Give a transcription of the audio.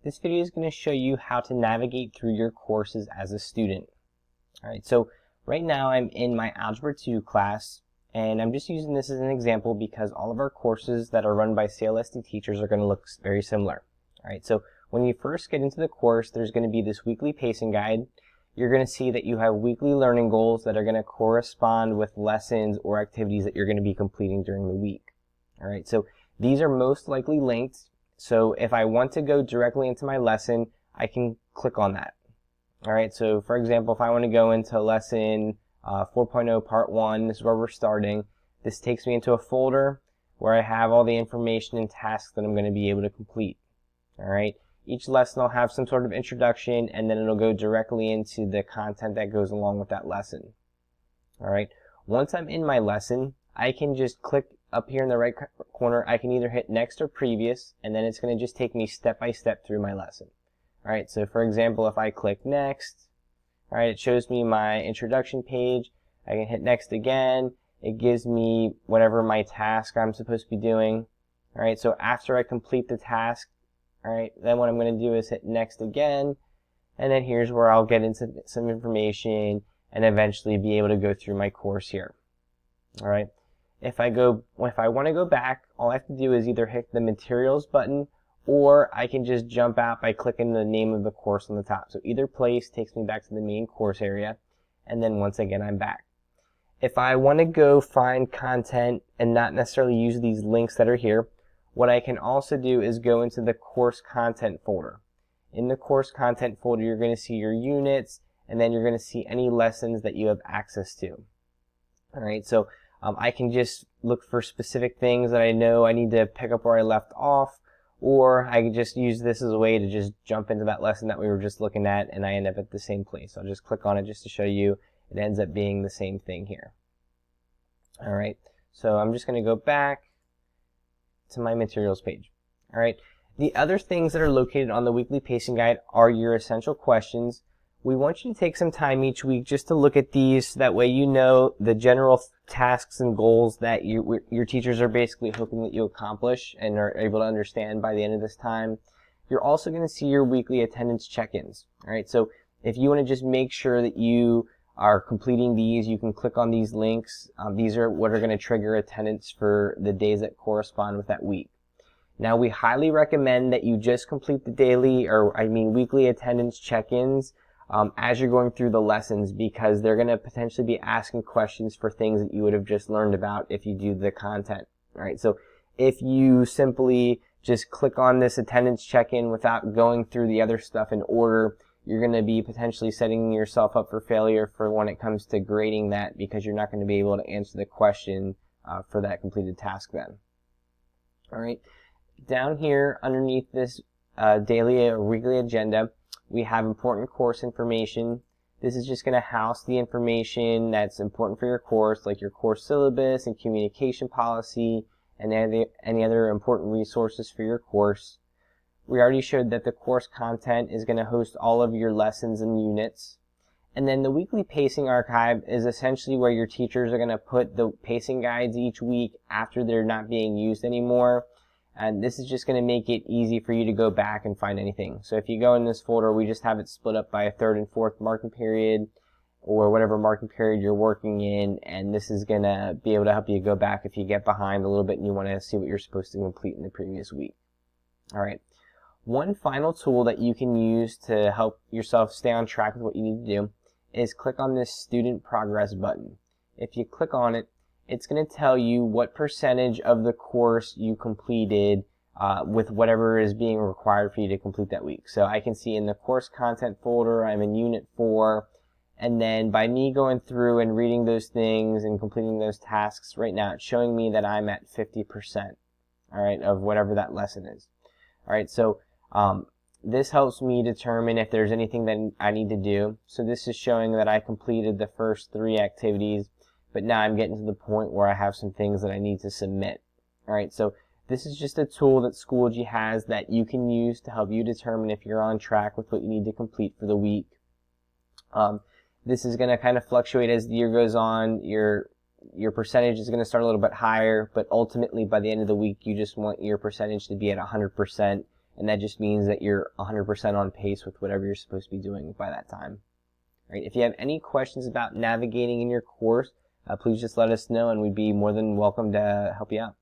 This video is going to show you how to navigate through your courses as a student. Alright, so right now I'm in my Algebra 2 class, and I'm just using this as an example because all of our courses that are run by CLSD teachers are going to look very similar. Alright, so when you first get into the course, there's going to be this weekly pacing guide. You're going to see that you have weekly learning goals that are going to correspond with lessons or activities that you're going to be completing during the week. Alright, so these are most likely linked. So if I want to go directly into my lesson, I can click on that. Alright, so for example, if I want to go into lesson 4.0 part 1, this is where we're starting. This takes me into a folder where I have all the information and tasks that I'm going to be able to complete. Alright, each lesson will have some sort of introduction, and then it'll go directly into the content that goes along with that lesson. Alright, once I'm in my lesson, I can just click up here in the right corner. I can either hit next or previous, and then it's going to just take me step by step through my lesson. Alright, so for example, if I click next, alright, it shows me my introduction page. I can hit next again. It gives me whatever my task I'm supposed to be doing. Alright, so after I complete the task, alright, then what I'm going to do is hit next again, and then here's where I'll get into some information and eventually be able to go through my course here. Alright. If I want to go back, all I have to do is either hit the materials button, or I can just jump out by clicking the name of the course on the top. So either place takes me back to the main course area, and then once again I'm back. If I want to go find content and not necessarily use these links that are here, what I can also do is go into the course content folder. In the course content folder, you're going to see your units, and then you're going to see any lessons that you have access to. Alright, so I can just look for specific things that I know I need to pick up where I left off, or I can just use this as a way to just jump into that lesson that we were just looking at, and I end up at the same place. I'll just click on it just to show you it ends up being the same thing here. Alright, so I'm just going to go back to my materials page. Alright, the other things that are located on the weekly pacing guide are your essential questions. We want you to take some time each week just to look at these, so that way you know the general tasks and goals that your teachers are basically hoping that you accomplish and are able to understand by the end of this time. You're also going to see your weekly attendance check-ins. Alright, so if you want to just make sure that you are completing these, you can click on these links. These are what are going to trigger attendance for the days that correspond with that week. Now, we highly recommend that you just complete the weekly attendance check-ins as you're going through the lessons, because they're going to potentially be asking questions for things that you would have just learned about if you do the content. Alright, so if you simply just click on this attendance check-in without going through the other stuff in order, you're going to be potentially setting yourself up for failure for when it comes to grading that, because you're not going to be able to answer the question for that completed task then. Alright, down here underneath this daily or weekly agenda, we have important course information. This is just going to house the information that's important for your course, like your course syllabus and communication policy and any other important resources for your course. We already showed that the course content is going to host all of your lessons and units. And then the weekly pacing archive is essentially where your teachers are going to put the pacing guides each week after they're not being used anymore. And this is just going to make it easy for you to go back and find anything. So if you go in this folder, we just have it split up by a 3rd and 4th marking period, or whatever marking period you're working in, and this is going to be able to help you go back if you get behind a little bit and you want to see what you're supposed to complete in the previous week. Alright, one final tool that you can use to help yourself stay on track with what you need to do is click on this student progress button. If you click on it, it's going to tell you what percentage of the course you completed with whatever is being required for you to complete that week. So I can see in the course content folder, I'm in Unit 4, and then by me going through and reading those things and completing those tasks, right now it's showing me that I'm at 50%, alright, of whatever that lesson is. Alright, so this helps me determine if there's anything that I need to do. So this is showing that I completed the first 3 activities, but now I'm getting to the point where I have some things that I need to submit. Alright, so this is just a tool that Schoology has that you can use to help you determine if you're on track with what you need to complete for the week. This is going to kind of fluctuate as the year goes on. Your percentage is going to start a little bit higher, but ultimately by the end of the week you just want your percentage to be at 100%, and that just means that you're 100% on pace with whatever you're supposed to be doing by that time. All right, if you have any questions about navigating in your course, please just let us know, and we'd be more than welcome to help you out.